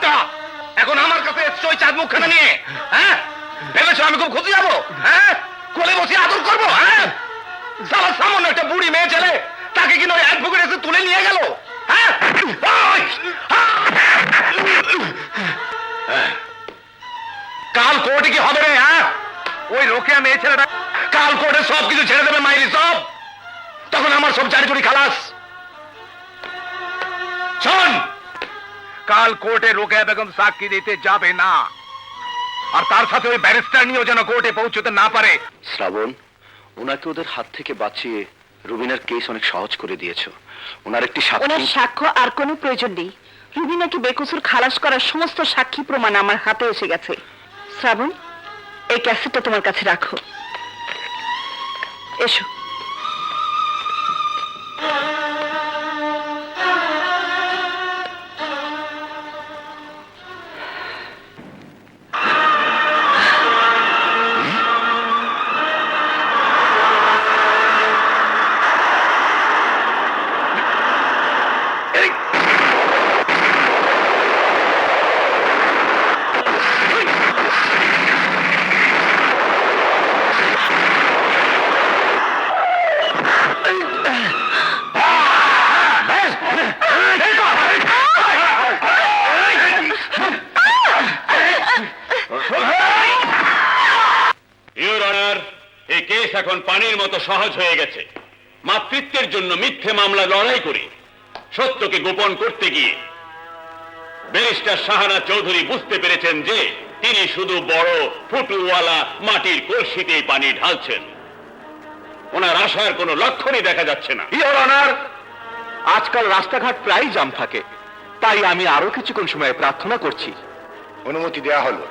কুত্তা, এখন আমার কাছে এসছো ওই চাঁদ মুখখানা নিয়ে? হ্যাঁ, ভেবেছো আমি খুব খুশি যাবো? হ্যাঁ, কোলে বসে আদর করবো? হ্যাঁ, সারা সামান্য একটা বুড়ি মেয়ে ছেলে, তাকে কিনা ওই অ্যাডভোকেট এসে তুলে নিয়ে গেল। হ্যাঁ, কাল কোর্টে কি হবে রে? হ্যাঁ, ওই রোকেয়া মেয়ে ছেলেটা কাল কোর্টে সব কিছু ছেড়ে দেবে, মাইরি সব। তখন আমার সব চারিচুরি খালাস। শোন, কাল কোর্টে রোকেয়া বেগম সাক্ষী দিতে যাবে না, আর তার সাথে ওই ব্যারিস্টার নিয়েও যেন কোর্টে পৌঁছতে না পারে। শ্রাবণ, ওনাকে ওদের হাত থেকে বাঁচিয়ে রুবিনার কেস অনেক সহজ করে দিয়েছো। ওনার একটি সাক্ষ্য আর কোনো প্রয়োজন নেই। রুবিনাকে বেকসুর খালাস করার সমস্ত সাক্ষী প্রমাণ আমার হাতে এসে গেছে। শ্রাবণ, এই ক্যাসেটটা তোমার কাছে রাখো। এসো। এখন পানির মতো সহজ হয়ে গেছে। মাতৃত্বের জন্য মিথ্যে মামলা লড়াই করে সত্যকে গোপন করতে গিয়ে ব্যারিস্টার শাহানা চৌধুরী বুঝতে পেরেছেন যে তিনি শুধু বড় ফুটুওয়ালা মাটির কলসিতেই পানি ঢালছেন। ওনার আশার কোনো লক্ষণই দেখা যাচ্ছে না। ইওর অনার, আজকাল রাস্তাঘাট প্রায় জাম থাকে, তাই আমি আরো কিছুক্ষণ সময় প্রার্থনা করছি। অনুমতি দেয়া হলো।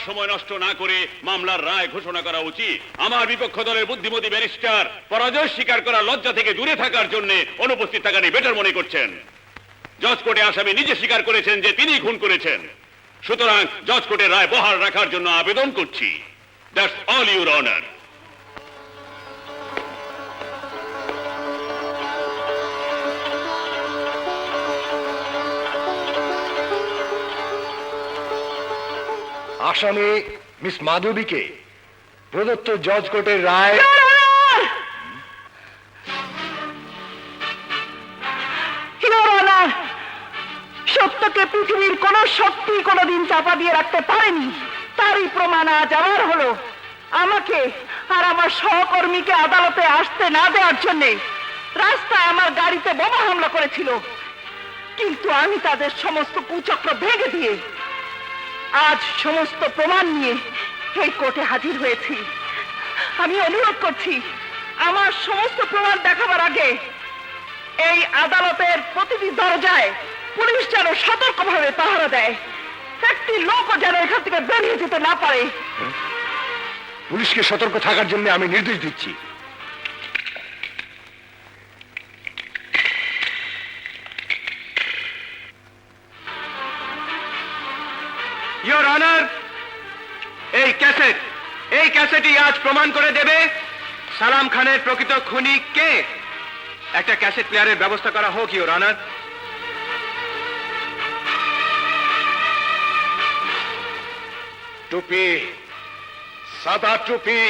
সময় নষ্ট না করে মামলার রায় ঘোষণা করা উচিত। আমার বিপক্ষ দলের বুদ্ধিমতী ব্যারিস্টার পরাজয় স্বীকার করা লজ্জা থেকে দূরে থাকার জন্য অনুপস্থিত থাকা নিয়ে বেটার মনে করছেন। জজ কোর্টে আসামি নিজে স্বীকার করেছেন যে তিনি খুন করেছেন, সুতরাং জজ কোর্টের রায় বহাল রাখার জন্য আবেদন করছি। That's all your honour. আসামি মিস মাধবীকে প্রদত্ত জজ কোর্টের রায়। সত্যকে পৃথিবীর কোন শক্তি কোনদিন চাপা দিয়ে রাখতে পারেনি, তারই প্রমাণ আজ আমার হলো। আমাকে আর আমার সহকর্মীকে আদালতে আসতে না দেওয়ার জন্য রাস্তায় আমার গাড়িতে বোমা হামলা করেছিল, কিন্তু আমি তাদের সমস্ত কুচক্র ভেঙে দিয়ে আজ সমস্ত প্রমাণ নিয়ে এই কোর্টে হাজির হয়েছি। আমি অনুরোধ করছি, আমার সমস্ত প্রমাণ দেখাবার আগে এই আদালতের প্রতিটি দরজায় পুলিশ যেন সতর্কভাবে পাহারা দেয়, একটি লোকও যেন এখান থেকে বেরিয়ে যেতে না পারে। পুলিশকে সতর্ক থাকার জন্য আমি নির্দেশ দিচ্ছি। ইয়োর অনার, এই ক্যাসেটই আজ প্রমাণ করে দেবে সালাম খানের প্রকৃত খুনি কে। একটা ক্যাসেট প্লেয়ারের ব্যবস্থা করা হোক ইয়োর অনার। টুপি, সাদা টুপি,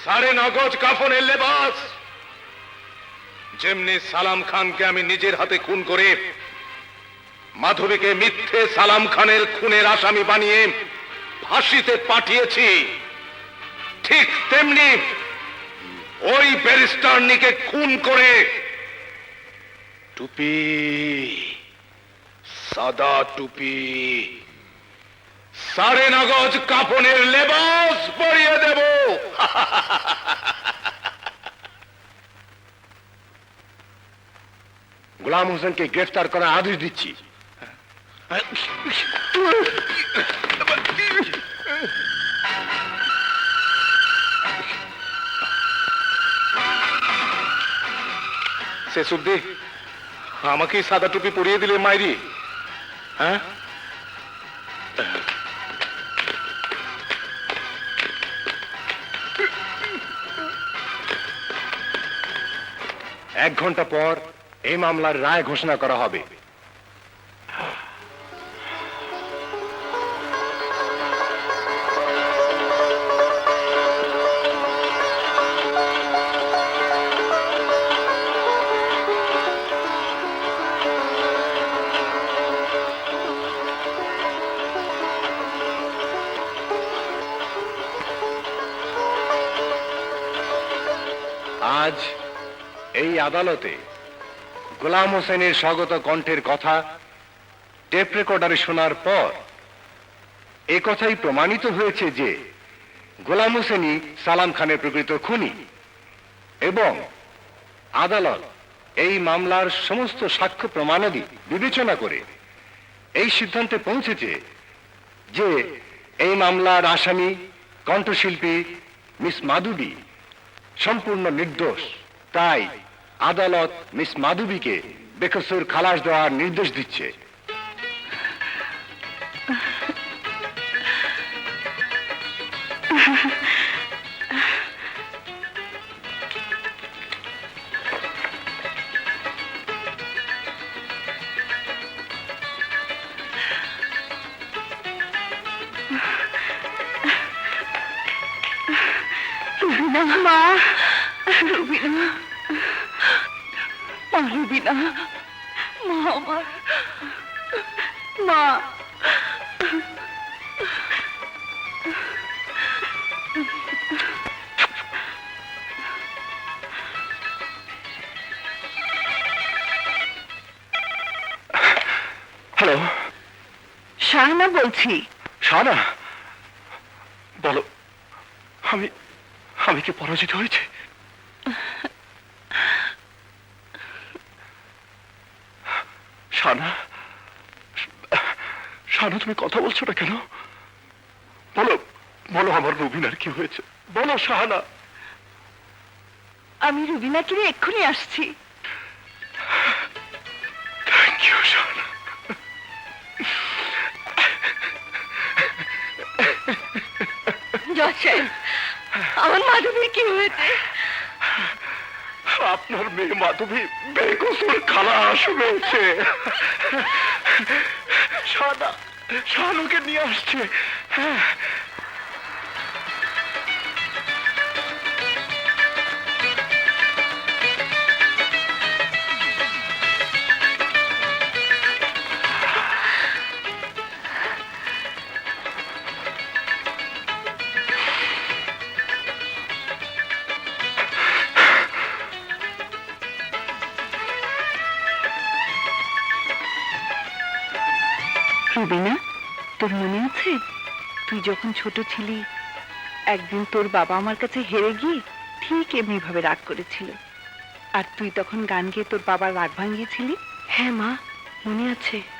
সাড়ে নগজ কাফনের লেবাস, যেমনি সালাম খানকে আমি নিজের হাতে খুন করে মাধবীকে মিথ্যে সালাম খানের খুনের আসামি বানিয়ে ফাঁসিতে পাঠিয়েছি, ঠিক তেমনি ওই ব্যারিস্টারনিকে খুন করে টুপি, সাদা টুপি, সাড়ে নগজ কাফনের লেবাস পরিয়ে দেব। গোলাম হোসেনকে গ্রেফতার করার আদেশ দিচ্ছি। শেষুদ্দি, আমাকে সাদা টুপি পরিয়ে দিলে মাইরি? হ্যাঁ, এক ঘন্টা পর এই মামলার রায় ঘোষণা করা হবে। আজ এই আদালতে গোলাম হোসেনের স্বাগত কণ্ঠের কথা টেপ রেকর্ডারে শোনার পর এ কথাই প্রমাণিত হয়েছে যে গোলাম হোসেনই সালাম খানের প্রকৃত খুনি, এবং আদালত এই মামলার সমস্ত সাক্ষ্য প্রমাণাদি বিবেচনা করে এই সিদ্ধান্তে পৌঁছেছে যে এই মামলার আসামি কণ্ঠশিল্পী মিস মাধবী সম্পূর্ণ নির্দোষ। তাই আদালত মিস মাধবীকে বেকসুর খালাস দেওয়ার নির্দেশ দিচ্ছে। মা, রুবিনা, মা রুবিনা, মা আমার মা। হ্যালো, শাহানা বলছি। শাহানা, বলো, আমি আমি কি পরাজিত হয়েছে? শাহানা, শাহানা, তুমি কথা বলছো না কেন? বলো, বলো আমার রুবিনার কি হয়েছে? বলো শাহানা। আমি রুবিনাকে নিয়ে এক্ষুনি আসছি। Thank you Shahana. জজ সাহেব, আমার মাধবীর কি হয়েছে? আপনার মেয়ে মাধবী বেকসুর খালাস হয়েছে। শাহানা, শাহানুকে নিয়ে আসছে। হ্যাঁ, রুবিনা, তোর মনে আছে তুই যখন ছোট ছিলি একদিন তোর বাবা আমার কাছে হেরে গিয়ে ঠিক এমনি ভাবে রাগ করেছিল, আর তুই তখন গান গেয়ে তোর বাবার রাগ ভাঙিয়েছিলি? হ্যাঁ মা, মনে আছে।